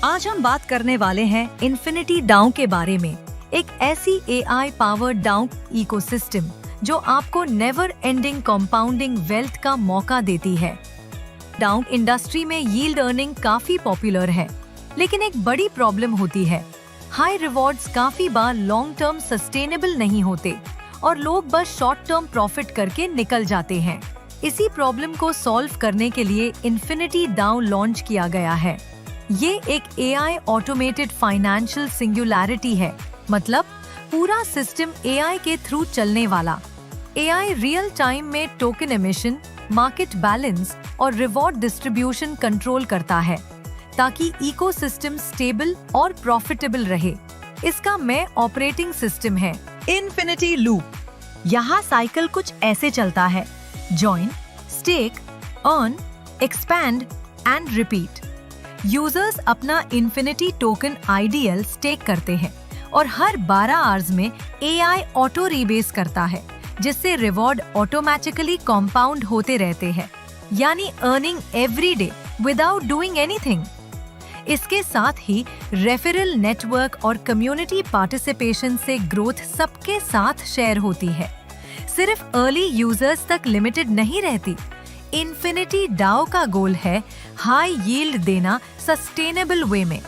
आज हम बात करने वाले हैं इन्फिनिटी डाउ के बारे में, एक ऐसी AI पावर्ड डाउ इकोसिस्टम जो आपको नेवर एंडिंग कंपाउंडिंग वेल्थ का मौका देती है। डाउ इंडस्ट्री में यील्ड अर्निंग काफी पॉपुलर है, लेकिन एक बड़ी प्रॉब्लम होती है। हाई रिवॉर्ड्स काफी बार लॉन्ग टर्म सस्टेनेबल नहीं होते और लोग बस शॉर्ट टर्म प्रॉफिट करके निकल जाते हैं। इसी प्रॉब्लम को सॉल्व करने के लिए इन्फिनिटी डाउ लॉन्च किया गया है। ये एक AI ऑटोमेटेड फाइनेंशियल सिंगुलैरिटी है, मतलब पूरा सिस्टम AI के थ्रू चलने वाला। AI रियल टाइम में टोकन एमिशन, मार्केट बैलेंस और रिवॉर्ड डिस्ट्रीब्यूशन कंट्रोल करता है ताकि इकोसिस्टम स्टेबल और प्रॉफिटेबल रहे। इसका मेन ऑपरेटिंग सिस्टम है इन्फिनिटी लूप। यहाँ साइकिल कुछ ऐसे चलता है: join, stake, earn, expand and repeat. Users अपना इन्फिनिटी टोकन आइडियल स्टेक करते हैं और हर 12 आवर्स में AI ऑटो रीबेस करता है, जिससे रिवॉर्ड ऑटोमेटिकली कंपाउंड होते रहते हैं, यानी earning every day without doing anything. इसके साथ ही रेफरल नेटवर्क और कम्युनिटी पार्टिसिपेशन से ग्रोथ सबके साथ शेयर होती है, सिर्फ अर्ली यूजर्स तक लिमिटेड नहीं रहती। इन्फिनिटी डाउ का गोल है हाई यील्ड देना सस्टेनेबल वे में,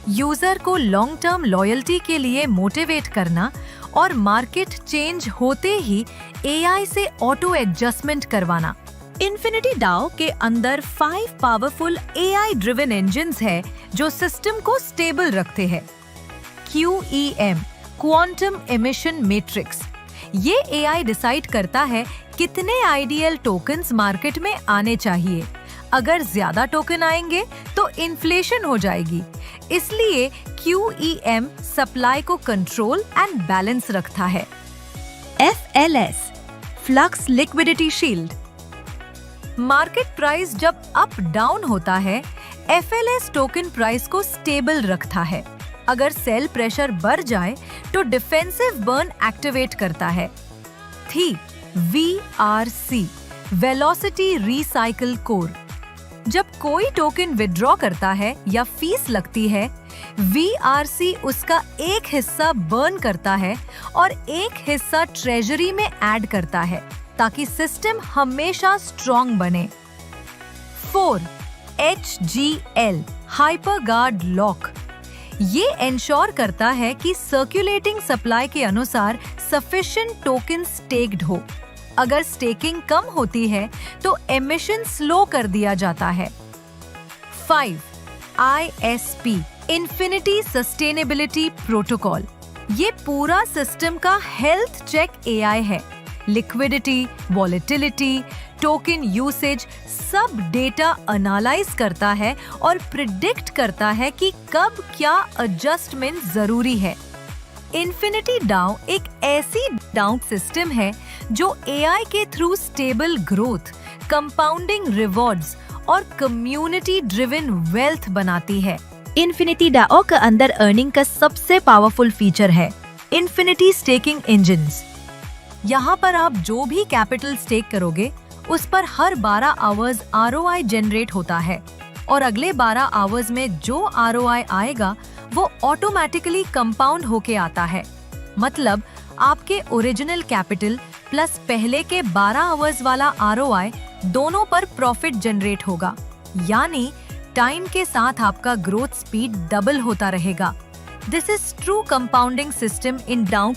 यूजर को लॉन्ग टर्म लॉयल्टी के लिए मोटिवेट करना और मार्केट चेंज होते ही AI से ऑटो एडजस्टमेंट करवाना। इन्फिनिटी डाउ के अंदर 5 पावरफुल AI ड्रिवन इंजन्स है जो सिस्टम को स्टेबल रखते हैं। QEM क्वांटम एमिशन मैट्रिक्स, ये AI डिसाइड करता है कितने आइडियल टोकन्स मार्केट में आने चाहिए। अगर ज्यादा टोकन आएंगे तो इन्फ्लेशन हो जाएगी, इसलिए QEM सप्लाई को कंट्रोल एंड बैलेंस रखता है। FLS flux liquidity shield, market price जब अप डाउन होता है, FLS टोकन प्राइस को स्टेबल रखता है। अगर सेल प्रेशर बढ़ जाए तो डिफेंसिव बर्न एक्टिवेट करता है। थी VRC वेलोसिटी रिसाइकल कोर, जब कोई टोकन विड्रॉ करता है या फीस लगती है, VRC उसका एक हिस्सा बर्न करता है और एक हिस्सा ट्रेजरी में ऐड करता है ताकि सिस्टम हमेशा स्ट्रॉन्ग बने। 4 HGL हाइपर गार्ड लॉक, ये इंश्योर करता है कि सर्कुलेटिंग सप्लाई के अनुसार सफिशिएंट टोकन स्टेक्ड हो। अगर स्टेकिंग कम होती है तो एमिशन स्लो कर दिया जाता है। 5 ISP इन्फिनिटी सस्टेनेबिलिटी प्रोटोकॉल, ये पूरा सिस्टम का हेल्थ चेक AI है। लिक्विडिटी, वॉलेटिलिटी, टोकन यूसेज सब डेटा एनालाइज करता है और प्रिडिक्ट करता है कि कब क्या एडजस्टमेंट जरूरी है। इन्फिनिटी डाउ एक ऐसी डाउ सिस्टम है जो AI के through stable growth, compounding rewards और कम्युनिटी ड्रिवन वेल्थ बनाती है। इन्फिनिटी डाउ के अंदर अर्निंग का सबसे पावरफुल फीचर है इन्फिनिटी स्टेकिंग इंजन्स। यहाँ पर आप जो भी कैपिटल स्टेक करोगे उस पर हर 12 आवर्स ROI जनरेट होता है और अगले 12 आवर्स में जो ROI आएगा वो ऑटोमेटिकली कंपाउंड होके आता है। मतलब आपके ओरिजिनल कैपिटल प्लस पहले के 12 आवर्स वाला ROI दोनों पर प्रॉफिट जनरेट होगा, यानी टाइम के साथ आपका ग्रोथ स्पीड डबल होता रहेगा। This is true compounding system in DAO.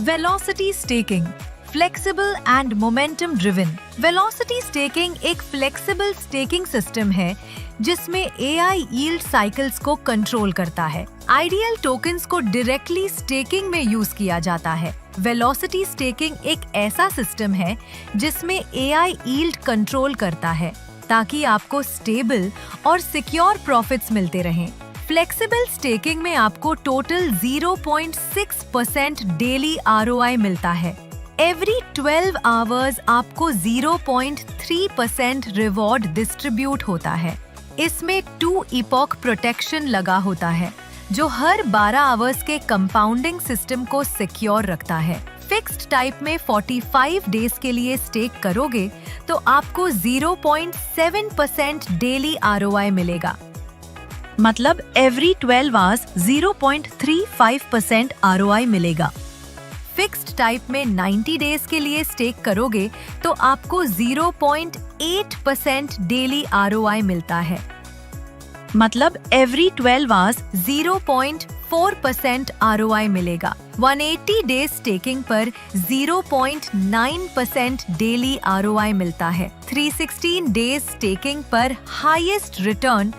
Velocity staking flexible and momentum driven, velocity staking एक फ्लेक्सिबल स्टेकिंग सिस्टम है जिसमें AI यील्ड साइकिल्स को कंट्रोल करता है। आइडियल टोकन्स को डायरेक्टली स्टेकिंग में यूज किया जाता है। वेलोसिटी स्टेकिंग एक ऐसा सिस्टम है जिसमें AI यील्ड कंट्रोल करता है ताकि आपको स्टेबल और सिक्योर प्रॉफिट्स मिलते रहें। फ्लेक्सिबल स्टेकिंग में आपको टोटल 0.6% डेली ROI मिलता है। एवरी 12 आवर्स आपको 0.3% रिवॉर्ड डिस्ट्रीब्यूट होता है। इसमें 2 इपॉक प्रोटेक्शन लगा होता है जो हर 12 आवर्स के कंपाउंडिंग सिस्टम को सिक्योर रखता है। फिक्स्ड टाइप में 45 डेज के लिए स्टेक करोगे तो आपको 0.7% डेली ROI मिलेगा। मतलब एवरी 12 आवर्स 0.35% ROI मिलेगा। फिक्स्ड टाइप में 90 डेज के लिए स्टेक करोगे तो आपको 0.8% डेली ROI मिलता है। मतलब एवरी 12 आवर्स 0.4% ROI मिलेगा। 180 डेज स्टेकिंग पर 0.9% डेली ROI मिलता है। 316 डेज स्टेकिंग पर हाईएस्ट रिटर्न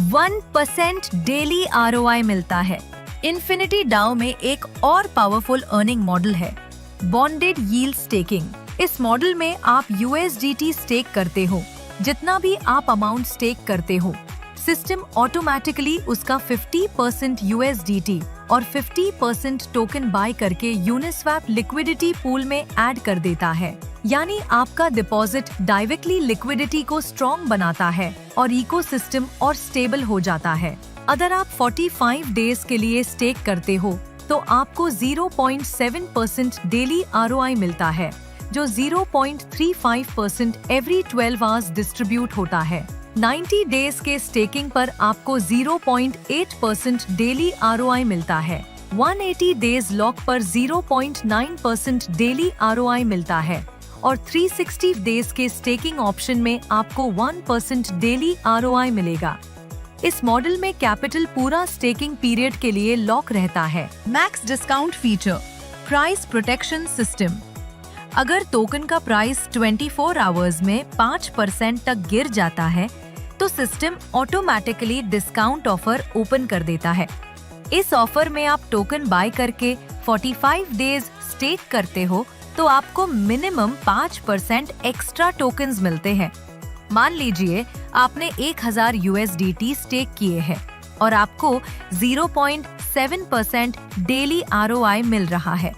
1% डेली ROI मिलता है। इन्फिनिटी डाओ में एक और पावरफुल अर्निंग मॉडल है, बॉन्डेड यील्ड स्टेकिंग। इस मॉडल में आप USDT स्टेक करते हो। जितना भी आप अमाउंट स्टेक करते हो, सिस्टम ऑटोमेटिकली उसका 50% USDT और 50% टोकन बाय करके यूनिस्वैप लिक्विडिटी पूल में ऐड कर देता है। यानी आपका डिपॉजिट डायरेक्टली लिक्विडिटी को स्ट्रॉन्ग बनाता है और इकोसिस्टम और स्टेबल हो जाता है। अगर आप 45 डेज के लिए स्टेक करते हो तो आपको 0.7% डेली ROI मिलता है, जो 0.35% एवरी 12 आवर्स डिस्ट्रीब्यूट होता है। 90 डेज के स्टेकिंग पर आपको 0.8% डेली ROI मिलता है। 180 डेज लॉक पर 0.9% डेली ROI मिलता है और 360 डेज के स्टेकिंग ऑप्शन में आपको 1% डेली ROI मिलेगा। इस मॉडल में कैपिटल पूरा स्टेकिंग पीरियड के लिए लॉक रहता है। Max discount feature, price protection system. अगर टोकन का प्राइस 24 आवर्स में 5% तक गिर जाता है तो system automatically discount offer open कर देता है। इस ऑफर में आप टोकन बाय करके 45 डेज स्टेक करते हो तो आपको मिनिमम 5% एक्स्ट्रा टोकन्स मिलते हैं। मान लीजिए आपने 1000 USDT स्टेक किए हैं और आपको 0.7% डेली ROI मिल रहा है।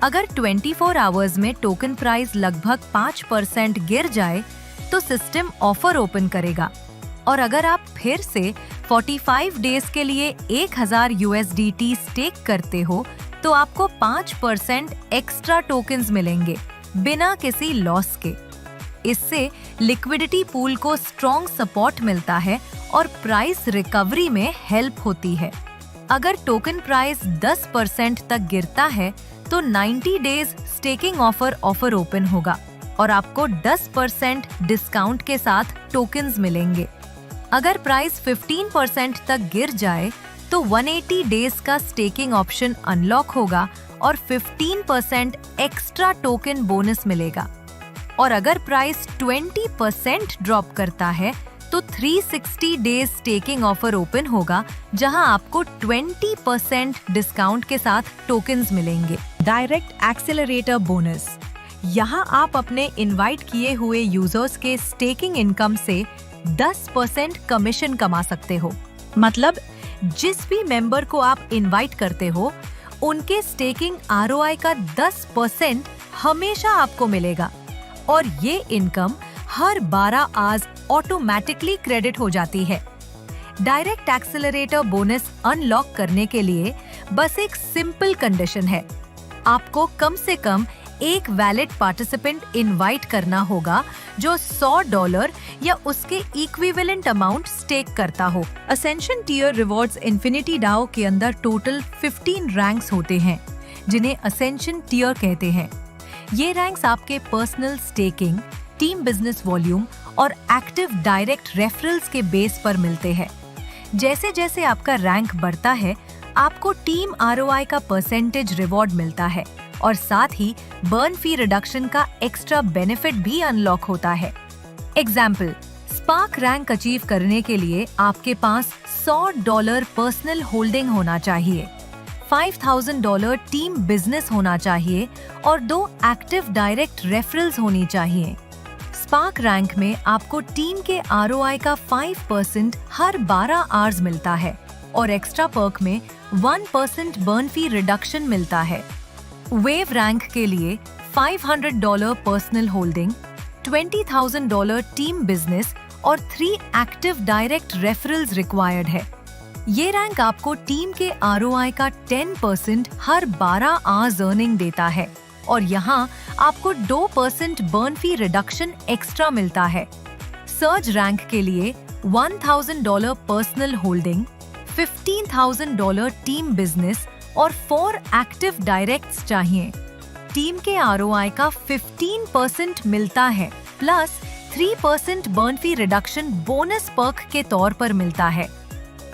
अगर 24 आवर्स में टोकन प्राइस लगभग 5% गिर जाए तो सिस्टम ऑफर ओपन करेगा और अगर आप फिर से 45 डेज के लिए 1000 USDT स्टेक करते हो तो आपको 5% एक्स्ट्रा टोकन्स मिलेंगे बिना किसी लॉस के। इससे लिक्विडिटी पूल को स्ट्रॉन्ग सपोर्ट मिलता है और प्राइस रिकवरी में हेल्प होती है। अगर टोकन प्राइस 10% तक गिरता है तो 90 डेज स्टेकिंग ऑफर ओपन होगा और आपको 10% डिस्काउंट के साथ टोकन्स मिलेंगे। अगर प्राइस 15% तक गिर जाए तो 180 डेज का स्टेकिंग ऑप्शन अनलॉक होगा और 15% एक्स्ट्रा टोकन बोनस मिलेगा। और अगर प्राइस 20% ड्रॉप करता है तो 360 डेज स्टेकिंग ऑफर ओपन होगा जहां आपको 20% डिस्काउंट के साथ टोकन्स मिलेंगे। डायरेक्ट एक्सेलरेटर बोनस, यहां आप अपने इनवाइट किए हुए यूजर्स के स्टेकिंग इनकम से 10% कमीशन कमा सकते हो। मतलब जिस भी मेंबर को आप इनवाइट करते हो उनके स्टेकिंग ROI का 10% हमेशा आपको मिलेगा और ये इनकम हर 12 आवर्स ऑटोमेटिकली क्रेडिट हो जाती है। डायरेक्ट एक्सेलरेटर बोनस अनलॉक करने के लिए बस एक सिंपल कंडीशन है, आपको कम से कम एक वैलिड पार्टिसिपेंट इनवाइट करना होगा जो $100 या उसके इक्विवेलेंट अमाउंट स्टेक करता हो। Ascension tier rewards infinity DAO के अंदर टोटल 15 रैंक्स होते हैं जिन्हें असेंशन टियर कहते हैं। ये रैंक्स आपके personal staking, team business volume और एक्टिव डायरेक्ट रेफरल्स के बेस पर मिलते हैं। जैसे जैसे आपका रैंक बढ़ता है आपको टीम ROI का परसेंटेज रिवॉर्ड मिलता है और साथ ही बर्न फी रिडक्शन का एक्स्ट्रा बेनिफिट भी अनलॉक होता है। एग्जाम्पल, स्पार्क रैंक अचीव करने के लिए आपके पास $100 पर्सनल होल्डिंग होना चाहिए, $5000 टीम बिजनेस होना चाहिए और 2 एक्टिव डायरेक्ट रेफरल्स होनी चाहिए। स्पार्क रैंक में आपको टीम के ROI का 5% हर 12 आवर्स मिलता है और एक्स्ट्रा पर्क में 1% बर्न फी रिडक्शन मिलता है। वेव रैंक के लिए $500 पर्सनल होल्डिंग, $20,000 टीम बिजनेस और 3 एक्टिव डायरेक्ट रेफरल्स रिक्वायर्ड है। ये रैंक आपको टीम के ROI का 10% हर 12 आवर्स अर्निंग देता है और यहाँ आपको 2% बर्न फी रिडक्शन एक्स्ट्रा मिलता है। सर्ज रैंक के लिए $1000 पर्सनल होल्डिंग, $15,000 टीम बिजनेस और 4 एक्टिव डायरेक्ट्स चाहिए। टीम के ROI का 15% मिलता है, प्लस 3% बर्न फी रिडक्शन बोनस पर्क के तौर पर मिलता है।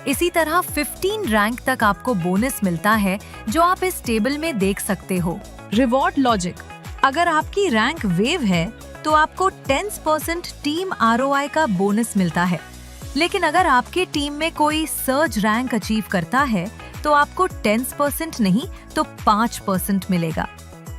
इसी तरह 15 रैंक तक आपको बोनस मिलता है, जो आप इस टेबल में देख सकते हो। रिवॉर्ड लॉजिक: अगर आपकी रैंक वेव है तो आपको 10% टीम ROI का बोनस मिलता है, लेकिन अगर आपके टीम में कोई सर्ज रैंक अचीव करता है तो आपको 10% नहीं तो 5% मिलेगा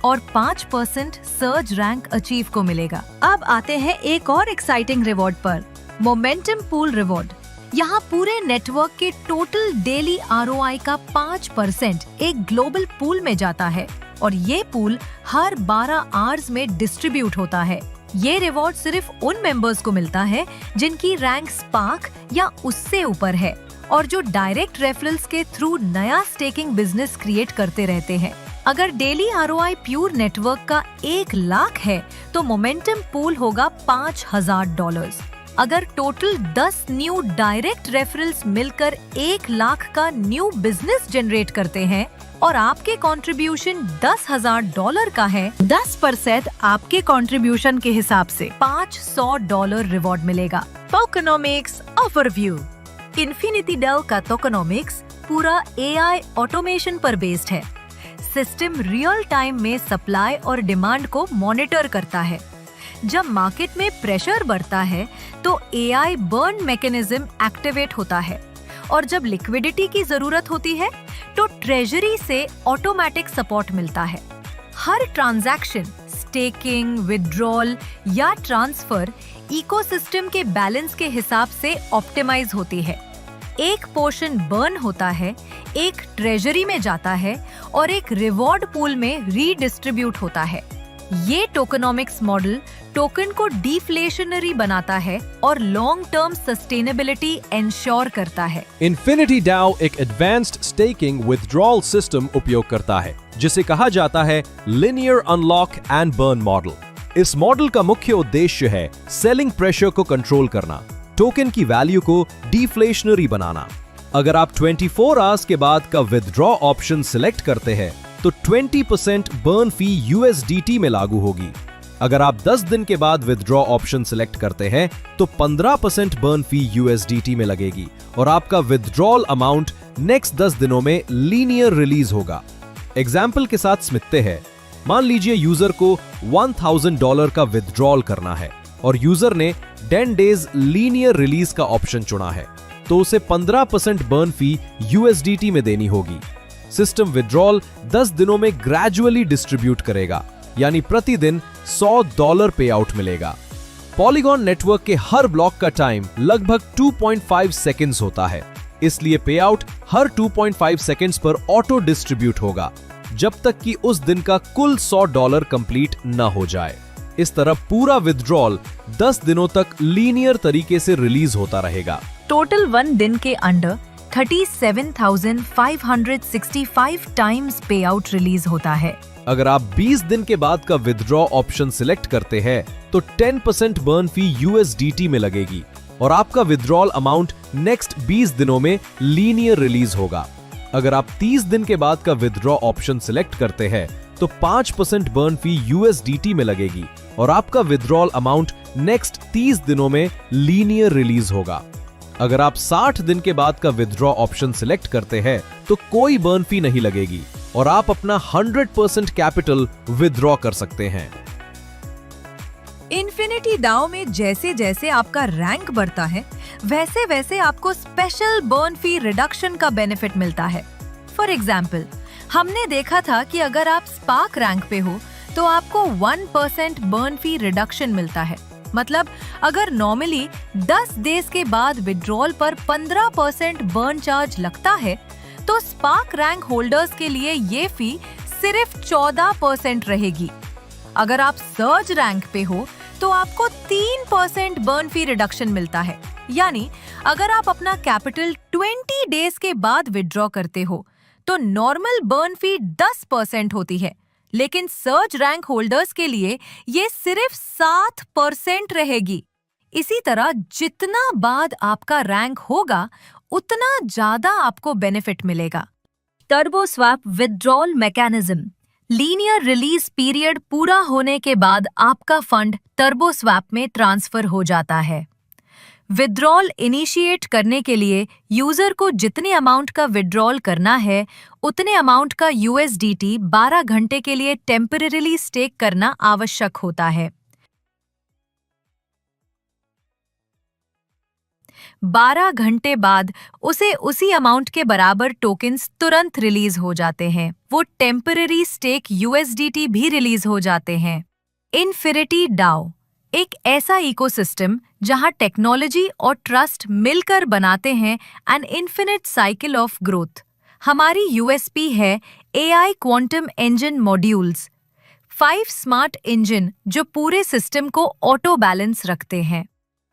और 5% सर्ज रैंक अचीव को मिलेगा। अब आते हैं एक और एक्साइटिंग रिवॉर्ड पर, मोमेंटम पूल रिवॉर्ड। यहाँ पूरे नेटवर्क के टोटल डेली ROI का 5% एक ग्लोबल पूल में जाता है और ये पूल हर 12 आवर्स में डिस्ट्रीब्यूट होता है। ये रिवॉर्ड सिर्फ उन मेंबर्स को मिलता है जिनकी रैंक स्पार्क या उससे ऊपर है और जो डायरेक्ट रेफरल्स के थ्रू नया स्टेकिंग बिजनेस क्रिएट करते रहते हैं। अगर डेली ROI प्योर नेटवर्क का 1 लाख है तो मोमेंटम पूल होगा $5,000। अगर टोटल 10 न्यू डायरेक्ट रेफरल्स मिलकर 1 लाख का न्यू बिजनेस जनरेट करते हैं और आपके कंट्रीब्यूशन $10,000 का है, 10% आपके कंट्रीब्यूशन के हिसाब से $500 रिवॉर्ड मिलेगा। Tokenomics overview. इन्फिनिटी डेल का टोकनोमिक्स पूरा AI ऑटोमेशन पर बेस्ड है। सिस्टम रियल टाइम में सप्लाई और डिमांड को मॉनिटर करता है। जब मार्केट में प्रेशर बढ़ता है तो AI बर्न मैकेनिज्म एक्टिवेट होता है और जब लिक्विडिटी की जरूरत होती है तो ट्रेजरी से ऑटोमेटिक सपोर्ट मिलता है। हर ट्रांजैक्शन, स्टेकिंग, विथड्रॉल या ट्रांसफर इकोसिस्टम के बैलेंस के हिसाब से ऑप्टिमाइज होती है। एक पोर्शन बर्न होता है, एक ट्रेजरी में जाता है और एक रिवॉर्ड पूल में रीडिस्ट्रीब्यूट होता है। ये टोकनोमिक्स मॉडल टोकन को डिफ्लेशनरी बनाता है और लॉन्ग टर्म सस्टेनेबिलिटी इंश्योर करता है। इन्फिनिटी डाओ एक एडवांस्ड स्टेकिंग विथड्रॉल सिस्टम उपयोग करता है, जिसे कहा जाता है linear unlock and burn model. इस मॉडल का मुख्य उद्देश्य है सेलिंग प्रेशर को कंट्रोल करना, टोकन की वैल्यू को डिफ्लेशनरी बनाना। अगर आप 24 आवर्स के बाद का विथड्रॉ ऑप्शन सिलेक्ट करते हैं तो 20% बर्न फी USDT में लागू होगी। अगर आप 10 दिन के बाद विथड्रॉ ऑप्शन सिलेक्ट करते हैं तो 15% बर्न फी USDT में लगेगी और आपका विथड्रॉल अमाउंट नेक्स्ट 10 दिनों में लीनियर रिलीज होगा। एग्जाम्पल के साथ समझते हैं। मान लीजिए यूजर को $1,000 का विथड्रॉल करना है और यूजर ने 10 डेज लीनियर रिलीज का ऑप्शन चुना है, तो उसे 15% बर्न फी USDT में देनी होगी। सिस्टम विथड्रॉल 10 दिनों में ग्रेजुअली डिस्ट्रीब्यूट करेगा, यानी प्रतिदिन $100 पे आउट मिलेगा। पॉलीगॉन नेटवर्क के हर ब्लॉक का टाइम लगभग 2.5 सेकंड्स होता है, इसलिए पे आउट हर 2.5 सेकंड्स पर ऑटो डिस्ट्रीब्यूट होगा जब तक कि उस दिन का कुल $100 कंप्लीट न हो जाए। इस तरह पूरा विथड्रॉल 10 दिनों तक लीनियर तरीके से रिलीज होता रहेगा। टोटल 1 दिन के अंडर 37,565 टाइम्स पे आउट रिलीज होता है। अगर आप 20 दिन के बाद का विथड्रॉ ऑप्शन सिलेक्ट करते हैं तो 10% बर्न फी USDT में लगेगी और आपका विथड्रॉल अमाउंट नेक्स्ट 20 दिनों में लीनियर रिलीज होगा। अगर आप 30 दिन के बाद का विथड्रॉ ऑप्शन सिलेक्ट करते हैं तो 5% बर्न फी USDT में लगेगी और आपका विथड्रॉल अमाउंट नेक्स्ट 30 दिनों में लीनियर रिलीज होगा। अगर आप 60 दिन के बाद का विथड्रॉ ऑप्शन सिलेक्ट करते हैं तो कोई बर्न फी नहीं लगेगी और आप अपना 100% कैपिटल विथड्रॉ कर सकते हैं। इन्फिनिटी डाओ में जैसे जैसे आपका रैंक बढ़ता है वैसे वैसे आपको स्पेशल बर्न फी रिडक्शन का बेनिफिट मिलता है। फॉर एग्जाम्पल, हमने देखा था कि अगर आप स्पार्क रैंक पे हो तो आपको 1% बर्न फी रिडक्शन मिलता है। मतलब अगर नॉर्मली 10 डेज के बाद विड्रॉल पर 15% बर्न चार्ज लगता है तो स्पार्क रैंक होल्डर्स के लिए ये फी सिर्फ 14% रहेगी। अगर आप सर्ज रैंक पे हो तो आपको 3% बर्न फी रिडक्शन मिलता है। यानी अगर आप अपना कैपिटल 20 डेज के बाद विड्रॉ करते हो तो नॉर्मल बर्न फी 10% होती है, लेकिन सर्ज रैंक होल्डर्स के लिए ये सिर्फ 7% रहेगी। इसी तरह जितना बाद आपका रैंक होगा उतना ज्यादा आपको बेनिफिट मिलेगा। Turbo swap withdrawal mechanism. Linear release period पूरा होने के बाद आपका फंड टर्बो स्वैप में ट्रांसफर हो जाता है। विड्रॉल इनिशिएट करने के लिए यूजर को जितने अमाउंट का विड्रॉल करना है उतने अमाउंट का USDT 12 घंटे के लिए टेम्परेरीली स्टेक करना आवश्यक होता है। 12 घंटे बाद उसे उसी अमाउंट के बराबर टोकन्स तुरंत रिलीज हो जाते हैं। वो टेम्पररी स्टेक USDT भी रिलीज हो जाते हैं। इन्फिनिटी डाओ एक ऐसा इकोसिस्टम जहां टेक्नोलॉजी और ट्रस्ट मिलकर बनाते हैं an infinite cycle of growth. हमारी USP है AI quantum engine modules, 5 smart engine जो पूरे सिस्टम को ऑटो बैलेंस रखते हैं।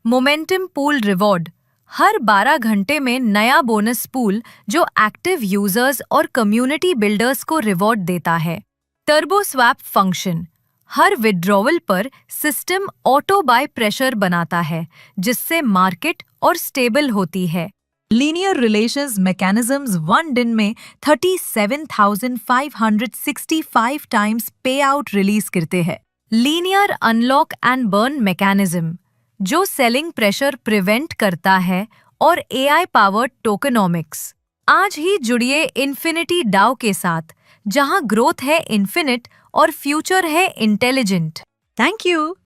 मोमेंटम पूल रिवॉर्ड, हर 12 घंटे में नया बोनस पूल जो एक्टिव यूजर्स और कम्युनिटी बिल्डर्स को रिवॉर्ड देता है। टर्बो स्वैप फंक्शन, हर विड्रॉवल पर सिस्टम ऑटो बाय प्रेशर बनाता है जिससे मार्केट और स्टेबल होती है। लीनियर रिलेशंस मैकेनिज्म्स 1 दिन में 37,565 टाइम्स पे आउट रिलीज करते हैं। Linear unlock and burn mechanism जो सेलिंग प्रेशर प्रिवेंट करता है और AI पावर्ड टोकनॉमिक्स। आज ही जुड़िए इन्फिनिटी डाओ के साथ, जहां ग्रोथ है इन्फिनिट और फ्यूचर है इंटेलिजेंट। Thank you.